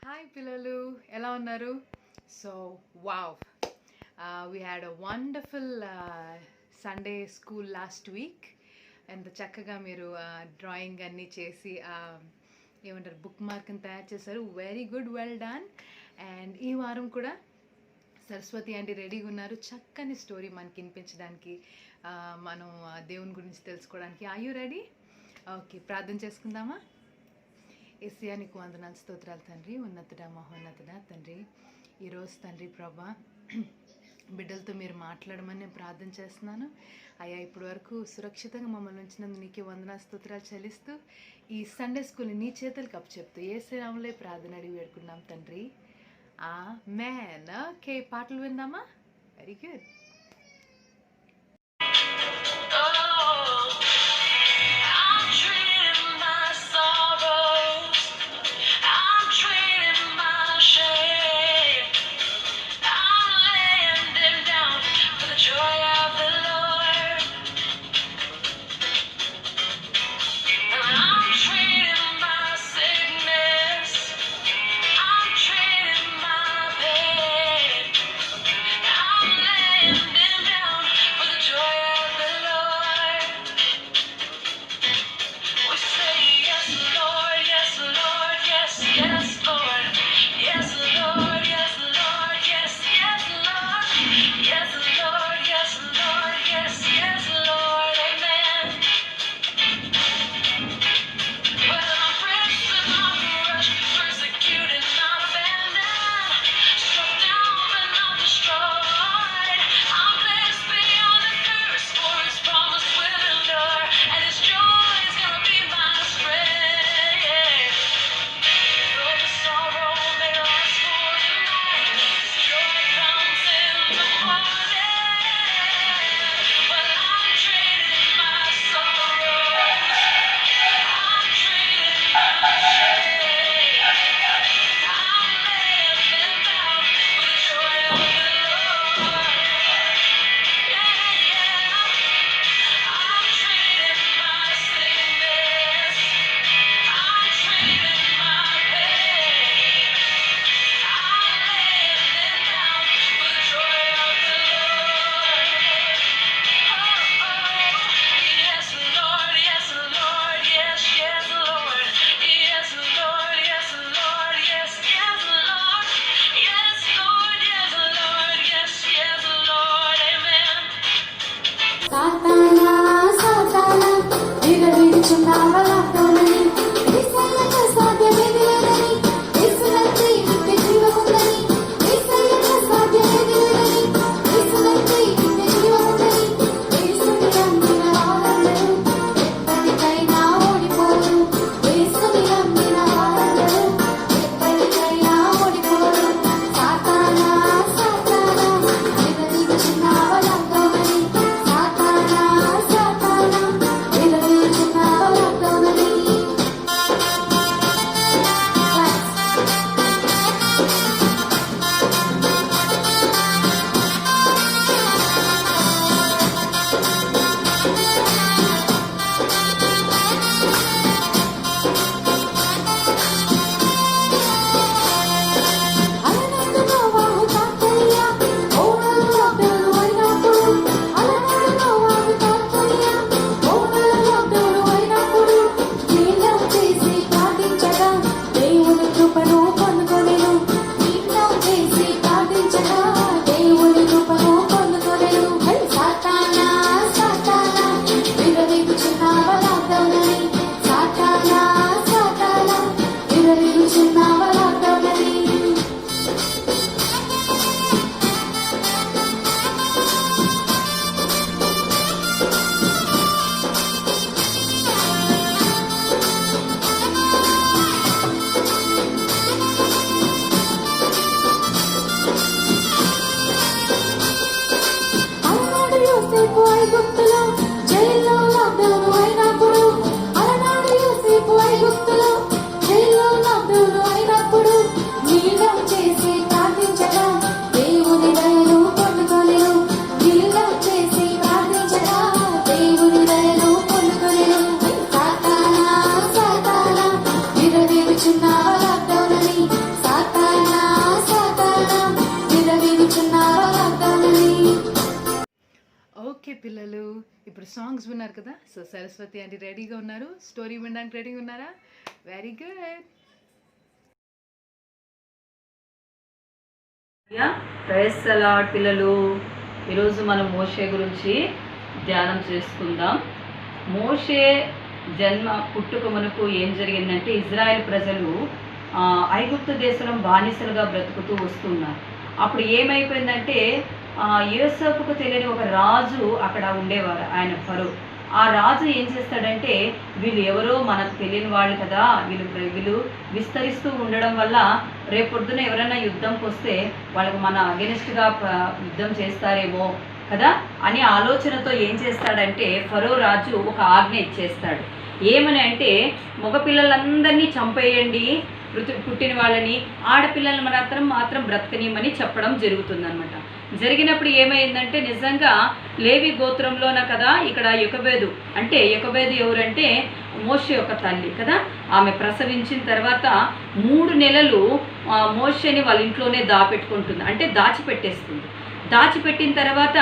Hi పిల్లలు, ఎలా ఉన్నారు? So wow, we had a wonderful Sunday school last week. ఎంత చక్కగా మీరు డ్రాయింగ్ అన్నీ చేసి ఏమంటారు బుక్ మార్క్ని తయారు చేశారు. Very good, well done. And ఈ వారం కూడా సరస్వతి ఆంటీ రెడీగా ఉన్నారు చక్కని స్టోరీ మనకి వినిపించడానికి, మనం దేవుని గురించి తెలుసుకోవడానికి. Are you ready? ఓకే, ప్రార్థన చేసుకుందామా? ఏసయ్యా, నీకు వందనాలు, స్తోత్రాలు తండ్రి. ఉన్నతుడా, మహోన్నతుడా తండ్రి, ఈరోజు తండ్రి ప్రభా బిడ్డలతో మీరు మాట్లాడమని నేను ప్రార్థన చేస్తున్నాను అయ్యా. ఇప్పటి వరకు సురక్షితంగా మమ్మల్ని ఉంచినందుకు నీకే వందనాలు, స్తోత్రాలు చెల్లిస్తూ ఈ సండే స్కూల్ని నీ చేతులకు అప్పచెప్తూ ఏసే నామములో ప్రార్థన అడిగి వేడుకున్నాం తండ్రి. ఆమేన్. ఓకే, పాటలు విందామా? Very good. సాంగ్స్ విన్నారు కదా. సో సరస్వతి ఆంటీ రెడీగా ఉన్నారు, స్టోరీ వినడానికి రెడీగా ఉన్నారా? Very good. Praise the lord పిల్లలు. ఈరోజు మనం మోషే గురించి ధ్యానం చేసుకుందాం. మోషే జన్మ పుట్టుక మనకు ఏం జరిగిందంటే, ఇజ్రాయెల్ ప్రజలు ఐగుప్తు దేశంలో బానిసలుగా బ్రతుకుతూ వస్తున్నారు. అప్పుడు ఏమైపోయిందంటే, యోసేపుకు తెలియని ఒక రాజు అక్కడ ఉండేవారు, ఆయన ఫరో. ఆ రాజు ఏం చేస్తాడంటే, వీళ్ళు ఎవరో మనకు తెలియని వాళ్ళు కదా, వీళ్ళు విస్తరిస్తూ ఉండడం వల్ల రేపొద్దున ఎవరైనా యుద్ధంకి వస్తే వాళ్ళకు మన అగెనిస్ట్గా యుద్ధం చేస్తారేమో కదా అని ఆలోచనతో ఏం చేస్తాడంటే, ఫరో రాజు ఒక ఆజ్ఞ ఇచ్చేస్తాడు. ఏమని అంటే, మగపిల్లలందరినీ చంపేయండి, పుట్టిన వాళ్ళని, ఆడపిల్లల్ని మాత్రం బ్రతకనీయమని చెప్పడం జరుగుతుందన్నమాట. జరిగినప్పుడు ఏమైందంటే, నిజంగా లేవి గోత్రంలోన కదా ఇక్కడ యొకెబెదు, అంటే యొకెబెదు ఎవరంటే మోషే యొక్క తల్లి కదా. ఆమె ప్రసవించిన తర్వాత 3 నెలలు మోషేని వాళ్ళ ఇంట్లోనే దాచిపెట్టుకుంటుంది, అంటే దాచిపెట్టేస్తుంది. దాచిపెట్టిన తర్వాత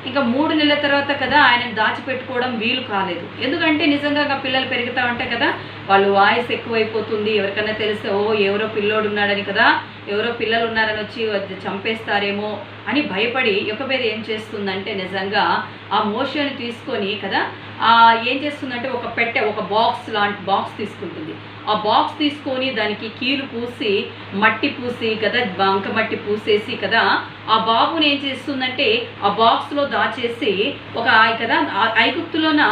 ఇంకా 3 నెలల తర్వాత కదా ఆయనను దాచిపెట్టుకోవడం వీలు కాలేదు. ఎందుకంటే నిజంగా పిల్లలు పెరుగుతూ ఉంటాయి కదా, వాళ్ళు వాయిస్ ఎక్కువైపోతుంది, ఎవరికైనా తెలిస్తే ఎవరో పిల్లోడు ఉన్నాడని కదా, ఎవరో పిల్లలు ఉన్నారని వచ్చి చంపేస్తారేమో అని భయపడి యొకెబెదు ఏం చేస్తుందంటే, నిజంగా ఆ మోషేని తీసుకొని కదా ఏం చేస్తుందంటే, ఒక పెట్టె, ఒక బాక్స్ లాంటి బాక్స్ తీసుకుంటుంది. ఆ బాక్స్ తీసుకొని దానికి కీలు పూసి, మట్టి పూసి కదా, బంక మట్టి పూసేసి కదా, ఆ బాబుని ఏం చేస్తుందంటే ఆ బాక్స్లో దాచేసి ఒక కదా ఐగుప్తులోన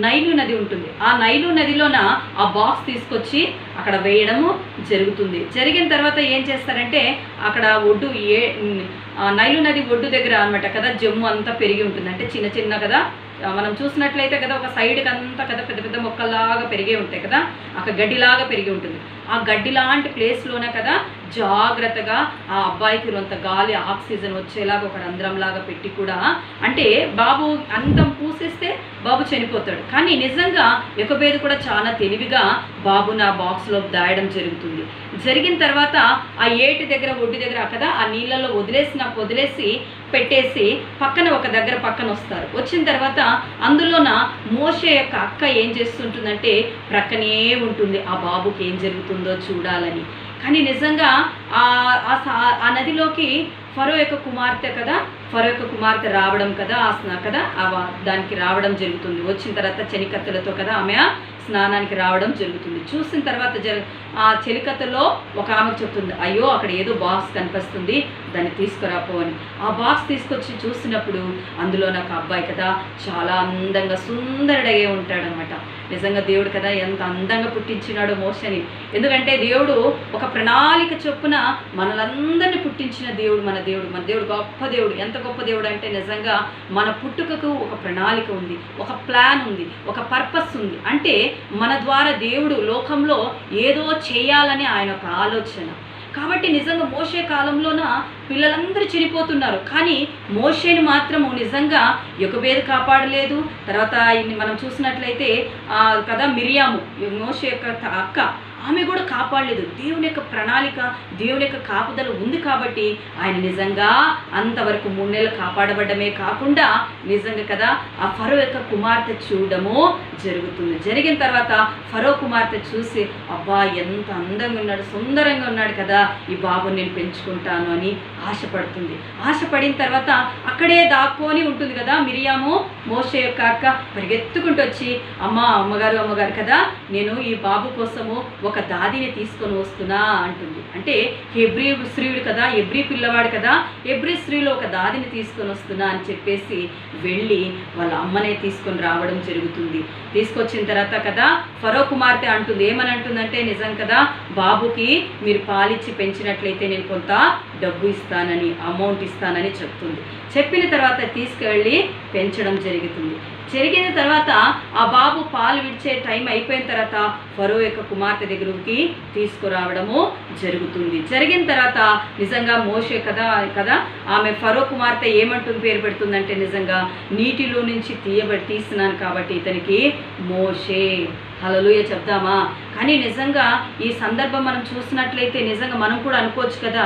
నైలు నది ఉంటుంది, ఆ నైలు నదిలోన ఆ బాక్స్ తీసుకొచ్చి అక్కడ వేయడము జరుగుతుంది. జరిగిన తర్వాత ఏం చేస్తారంటే, అక్కడ ఒడ్డు నైలు నది ఒడ్డు దగ్గర అనమాట కదా జమ్ము అంతా పెరిగి ఉంటుంది, అంటే చిన్న చిన్న కదా మనం చూసినట్లయితే కదా ఒక సైడ్కి అంతా కదా పెద్ద పెద్ద మొక్కల్లాగా పెరిగే ఉంటాయి కదా, అక్కడ గడ్డిలాగా పెరిగి ఉంటుంది. ఆ గడ్డి లాంటి ప్లేస్లోనే కదా జాగ్రత్తగా ఆ అబ్బాయికి కొంత గాలి ఆక్సిజన్ వచ్చేలాగా ఒక రంధ్రంలాగా పెట్టి కూడా, అంటే బాబు అందం పూసేస్తే బాబు చనిపోతాడు. కానీ నిజంగా యొకెబెదు కూడా చాలా తెలివిగా బాబుని ఆ బాక్స్లో దాయడం జరుగుతుంది. జరిగిన తర్వాత ఆ ఏటి దగ్గర ఒడ్డు దగ్గర కదా ఆ నీళ్ళల్లో వదిలేసి పెట్టేసి పక్కన ఒక దగ్గర పక్కన వస్తారు. వచ్చిన తర్వాత అందులోన మోషే యొక్క అక్క ఏం చేస్తుంటుందంటే ప్రక్కనే ఉంటుంది, ఆ బాబుకి ఏం జరుగుతుందో చూడాలని. కానీ నిజంగా ఆ నదిలోకి ఫరో యొక్క కుమార్తె రావడం కదా దానికి రావడం జరుగుతుంది. వచ్చిన తర్వాత చెలికత్తెలతో కదా ఆమె స్నానానికి రావడం జరుగుతుంది. చూసిన తర్వాత ఆ చెలికత్తెలో ఒక ఆమెకు చెప్తుంది, అయ్యో అక్కడ ఏదో బాక్స్ కనిపిస్తుంది, దాన్ని తీసుకురాపో అని. ఆ బాక్స్ తీసుకొచ్చి చూసినప్పుడు అందులో నాకు అబ్బాయి కదా చాలా అందంగా సుందరుడయ్యే ఉంటాడనమాట. నిజంగా దేవుడు కదా ఎంత అందంగా పుట్టించినాడో మోషేని. ఎందుకంటే దేవుడు ఒక ప్రణాళిక చొప్పున మనలందరినీ పుట్టించిన దేవుడు మన దేవుడు గొప్ప దేవుడు. ఎంత గొప్ప దేవుడు అంటే, నిజంగా మన పుట్టుకకు ఒక ప్రణాళిక ఉంది, ఒక ప్లాన్ ఉంది, ఒక పర్పస్ ఉంది. అంటే మన ద్వారా దేవుడు లోకంలో ఏదో చేయాలని ఆయన ఒక ఆలోచన. కాబట్టి నిజంగా మోషే కాలంలోన పిల్లలందరూ చనిపోతున్నారు, కానీ మోషేని మాత్రము నిజంగా యొకెబెదు కాపాడలేదు. తర్వాత మనం చూసినట్లయితే కదా మిరియాము మోషే యొక్క అక్క, ఆమె కూడా కాపాడలేదు. దేవుని యొక్క ప్రణాళిక, దేవుని యొక్క కాపుదల ఉంది కాబట్టి ఆయన నిజంగా అంతవరకు 3 నెలలు కాపాడబడ్డమే కాకుండా నిజంగా కదా ఆ ఫరో యొక్క కుమార్తె చూడడము జరుగుతుంది. జరిగిన తర్వాత ఫరో కుమార్తె చూసి, అబ్బా ఎంత అందంగా ఉన్నాడు, సుందరంగా ఉన్నాడు కదా, ఈ బాబుని నేను పెంచుకుంటాను అని ఆశపడుతుంది. ఆశపడిన తర్వాత అక్కడే దాక్కొని ఉంటుంది కదా మిరియాము, మోషే యొక్క అక్క. పరిగెత్తుకుంటూ వచ్చి, అమ్మగారు కదా, నేను ఈ బాబు కోసము ఒక దాదిని తీసుకొని వస్తున్నా అంటుంది. అంటే హెబ్రీ స్త్రీడు కదా, హెబ్రీ పిల్లవాడు కదా, హెబ్రీ స్త్రీలో ఒక దాదిని తీసుకొని వస్తున్నా అని చెప్పేసి వెళ్ళి వాళ్ళ అమ్మనే తీసుకొని రావడం జరుగుతుంది. తీసుకొచ్చిన తర్వాత కదా ఫరో కుమార్తె అంటుంది, ఏమని అంటుందంటే, నిజం కదా బాబుకి మీరు పాలిచ్చి పెంచినట్లయితే నేను కొంత డబ్బు ఇస్తానని, అమౌంట్ ఇస్తానని చెప్తుంది. చెప్పిన తర్వాత తీసుకెళ్ళి పెంచడం జరుగుతుంది. జరిగిన తర్వాత ఆ బాబు పాలు విడిచే టైం అయిపోయిన తర్వాత ఫరో యొక్క కుమార్తె దగ్గరికి తీసుకురావడము జరుగుతుంది. జరిగిన తర్వాత నిజంగా మోషే కదా ఆమె ఫరో కుమార్తె ఏమంటుంది పేరు పెడుతుందంటే, నిజంగా నీటిలో నుంచి తీసినాను కాబట్టి ఇతనికి మోషే. హల్లెలూయా చెప్దామా? కానీ నిజంగా ఈ సందర్భం మనం చూసినట్లయితే నిజంగా మనం కూడా అనుకోవచ్చు కదా,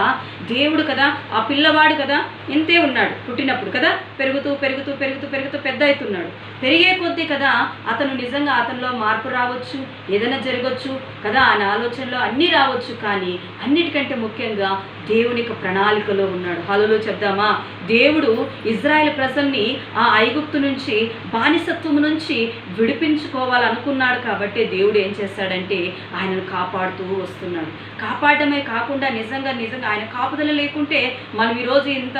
దేవుడు కదా, ఆ పిల్లవాడు కదా ఇంతే ఉన్నాడు పుట్టినప్పుడు కదా, పెరుగుతూ పెరుగుతూ పెరుగుతూ పెరుగుతూ పెద్ద అవుతున్నాడు. పెరిగే కొద్దీ కదా అతను నిజంగా అతనిలో మార్పు రావచ్చు, ఏదైనా జరగవచ్చు కదా, ఆయన ఆలోచనలో అన్నీ రావచ్చు. కానీ అన్నిటికంటే ముఖ్యంగా దేవుని యొక్క ప్రణాళికలో ఉన్నాడు. హల్లేలూయా చెప్దామా? దేవుడు ఇజ్రాయెల్ ప్రజల్ని ఆ ఐగుప్తు నుంచి, బానిసత్వం నుంచి విడిపించుకోవాలనుకున్నాడు. కాబట్టి దేవుడు ఏం చేస్తాడంటే ఆయనను కాపాడుతూ వస్తున్నాడు. కాపాడమే కాకుండా నిజంగా ఆయన కాపుదల లేకుంటే మనం ఈరోజు ఇంత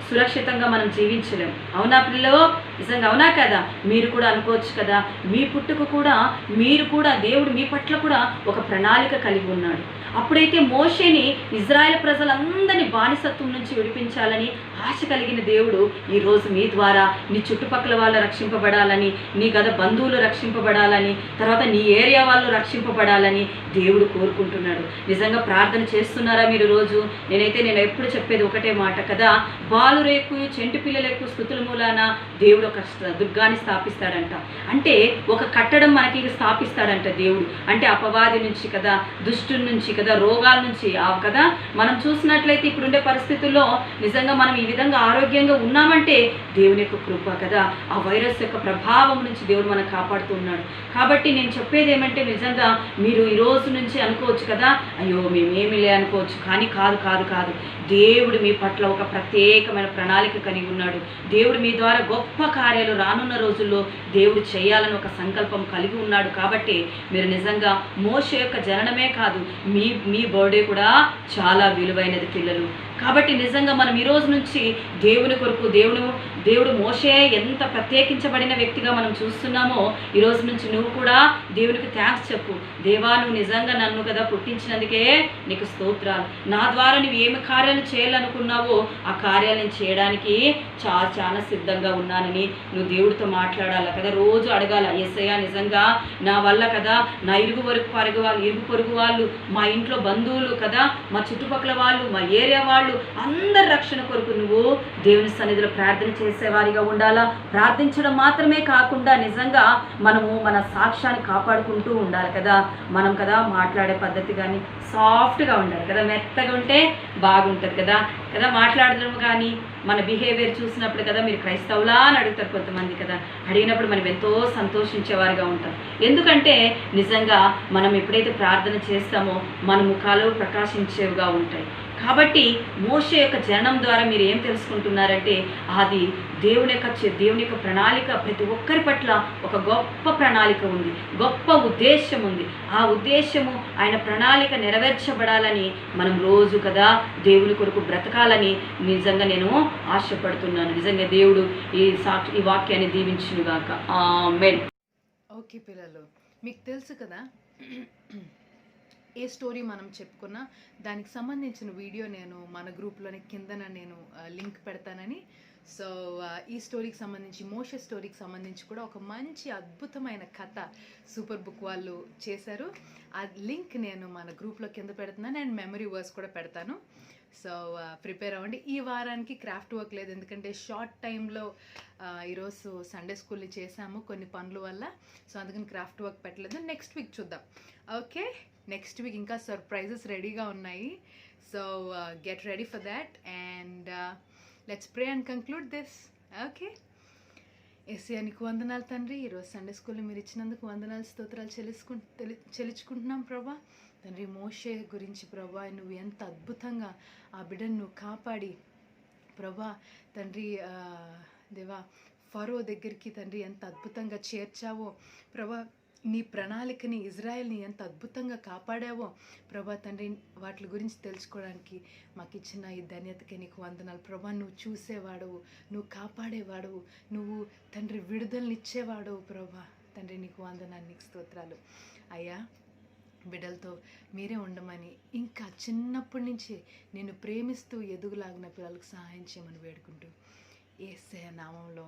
సురక్షితంగా మనం జీవించలేం. అవునా పిల్లలు? నిజంగా అవునా కదా? మీరు కూడా అనుకోవచ్చు కదా, మీ పుట్టుక కూడా మీరు కూడా దేవుడు మీ పట్ల కూడా ఒక ప్రణాళిక కలిగి ఉన్నాడు. అప్పుడైతే మోషేని ఇజ్రాయెల్ ప్రజలందరినీ బానిసత్వం నుంచి విడిపించాలని ఆశ కలిగిన దేవుడు ఈరోజు మీ ద్వారా నీ చుట్టుపక్కల వాళ్ళు రక్షింపబడాలని, నీ గత బంధువులు రక్షింపబడాలని, తర్వాత నీ ఏరియా వాళ్ళు రక్షింపబడాలని దేవుడు కోరుకుంటున్నాడు. నిజంగా ప్రార్థన చేస్తున్నారా మీరు రోజు? నేను ఎప్పుడు చెప్పేది ఒకటే మాట కదా, బాలు రేకు చెంటు పిల్లలకు స్థుతుల మూలాన దేవుడు ఒక దుర్గాన్ని స్థాపిస్తాడంట. అంటే ఒక కట్టడం మనకి స్థాపిస్తాడంట దేవుడు. అంటే అపవాది నుంచి కదా, దుష్టుల నుంచి కదా, రోగాల నుంచి కదా. మనం చూసినట్లయితే ఇప్పుడుండే పరిస్థితుల్లో నిజంగా మనం ఈ విధంగా ఆరోగ్యంగా ఉన్నామంటే దేవుని యొక్క కృప కదా. ఆ వైరస్ యొక్క ప్రభావం నుంచి దేవుడు మనం కాపాడుతూ ఉన్నాడు. కాబట్టి నేను చెప్పేది ఏమంటే నిజంగా మీరు ఈ రోజు నుంచి అనుకోవచ్చు కదా, అయ్యో మేమేమి లే అనుకోవచ్చు. కానీ కాదు కాదు కాదు, దేవుడు మీ పట్ల ఒక ప్రత్యేకమైన ప్రణాళిక కలిగి ఉన్నాడు. దేవుడు మీ ద్వారా గొప్ప కార్యాలు రానున్న రోజుల్లో దేవుడు చేయాలని ఒక సంకల్పం కలిగి ఉన్నాడు. కాబట్టి మీరు నిజంగా మోషే యొక్క జననమే కాదు, మీ బర్త్డే కూడా చాలా విలువైనది పిల్లలు. కాబట్టి నిజంగా మనం ఈ రోజు నుంచి దేవుని కొరకు దేవుడు మోషే ఎంత ప్రత్యేకించబడిన వ్యక్తిగా మనం చూస్తున్నామో, ఈ రోజు నుంచి నువ్వు కూడా దేవునికి థ్యాంక్స్ చెప్పు. దేవా, నువ్వు నిజంగా నన్ను కదా పుట్టించినందుకే నీకు స్తోత్రాలు. నా ద్వారా నువ్వు ఏమి కార్యాలు చేయాలనుకున్నావో ఆ కార్యాలను చేయడానికి చాలా సిద్ధంగా ఉన్నానని నువ్వు దేవుడితో మాట్లాడాలి కదా. రోజు అడగాల, యేసయ్యా నిజంగా నా వల్ల కదా నా ఇరుగు పొరుగు వాళ్ళు, మా ఇంట్లో బంధువులు కదా, మా చుట్టుపక్కల వాళ్ళు, మా ఏరియా వాళ్ళు, అందరి రక్షణ కొరకు నువ్వు దేవుని సన్నిధిలో ప్రార్థన చేసేవారిగా ఉండాలా. ప్రార్థించడం మాత్రమే కాకుండా నిజంగా మనము మన సాక్ష్యాన్ని కాపాడుకుంటూ ఉండాలి కదా. మనం కదా మాట్లాడే పద్ధతి కానీ సాఫ్ట్గా ఉండాలి కదా, మెత్తగా ఉంటే బాగుంటుంది కదా మాట్లాడడం కానీ మన బిహేవియర్ చూసినప్పుడు కదా, మీరు క్రైస్తవులా అని అడుగుతారు కొంతమంది కదా. అడిగినప్పుడు మనం ఎంతో సంతోషించేవారిగా ఉంటాం. ఎందుకంటే నిజంగా మనం ఎప్పుడైతే ప్రార్థన చేస్తామో మన ముఖాలు ప్రకాశించేవిగా ఉంటాయి. కాబట్టి మోషే యొక్క జననం ద్వారా మీరు ఏం తెలుసుకుంటున్నారంటే, అది దేవుని యొక్క ప్రణాళిక, ప్రతి ఒక్కరి పట్ల ఒక గొప్ప ప్రణాళిక ఉంది, గొప్ప ఉద్దేశం ఉంది. ఆ ఉద్దేశము ఆయన ప్రణాళిక నెరవేర్చబడాలని మనం రోజు కదా దేవుని కొరకు బ్రతకాలని నిజంగా నేను ఆశపడుతున్నాను. నిజంగా దేవుడు ఈ వాక్యాన్ని దీవించునుగాక. ఆమేన్. ఓకే పిల్లలు, మీకు తెలుసు కదా ఏ స్టోరీ మనం చెప్పుకున్నా దానికి సంబంధించిన వీడియో నేను మన గ్రూప్లోనే కిందన నేను లింక్ పెడతానని. సో ఈ స్టోరీకి సంబంధించి, మోషే స్టోరీకి సంబంధించి కూడా ఒక మంచి అద్భుతమైన కథ సూపర్ బుక్ వాళ్ళు చేశారు. ఆ లింక్ నేను మన గ్రూప్లో కింద పెడుతున్నాను అండ్ మెమరీ వర్స్ కూడా పెడతాను. సో ప్రిపేర్ అవ్వండి. ఈ వారానికి క్రాఫ్ట్ వర్క్ లేదు, ఎందుకంటే షార్ట్ టైంలో ఈరోజు సండే స్కూల్ని చేసాము కొన్ని పనుల వల్ల. సో అందుకని క్రాఫ్ట్ వర్క్ పెట్టలేదు. నెక్స్ట్ వీక్ చూద్దాం. ఓకే, నెక్స్ట్ వీక్ ఇంకా సర్ప్రైజెస్ రెడీగా ఉన్నాయి. So get ready for that and let's pray and conclude this. Okay, యేసయ్యా నీకు వందనాలు తండ్రి. ఈరోజు సండే స్కూల్లో మీరు ఇచ్చినందుకు వందనాలు, స్తోత్రాలు చెల్లించుకుంటున్నాం ప్రభా. తండ్రి మోషే గురించి ప్రభా, నువ్వు ఎంత అద్భుతంగా ఆ బిడ్డను నువ్వు కాపాడి ప్రభా తండ్రి, దేవా ఫరో దగ్గరికి తండ్రి ఎంత అద్భుతంగా చేర్చావో ప్రభా, నీ ప్రణాళికని, ఇజ్రాయెల్ని ఎంత అద్భుతంగా కాపాడావో ప్రభా తండ్రి, వాటి గురించి తెలుసుకోవడానికి మాకు ఇచ్చిన ఈ ధన్యతకి నీకు వందనాలు ప్రభా. నువ్వు చూసేవాడవు, నువ్వు కాపాడేవాడవు, నువ్వు తండ్రి విడుదలనిచ్చేవాడవు ప్రభా. తండ్రి నీకు వందనాలు, నీకు స్తోత్రాలు అయ్యా. బిడ్డలతో మీరే ఉండమని, ఇంకా చిన్నప్పటి నుంచి నిన్ను ప్రేమిస్తూ ఎదుగులాగిన పిల్లలకు సహాయం చేయమని వేడుకుంటూ యేసయ్య నామంలో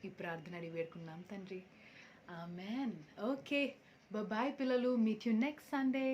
ఈ ప్రార్థన అడిగి వేడుకున్నాం తండ్రి. ఆమెన్. ఓకే, బాయ్ పిల్లలు. Meet you next Sunday.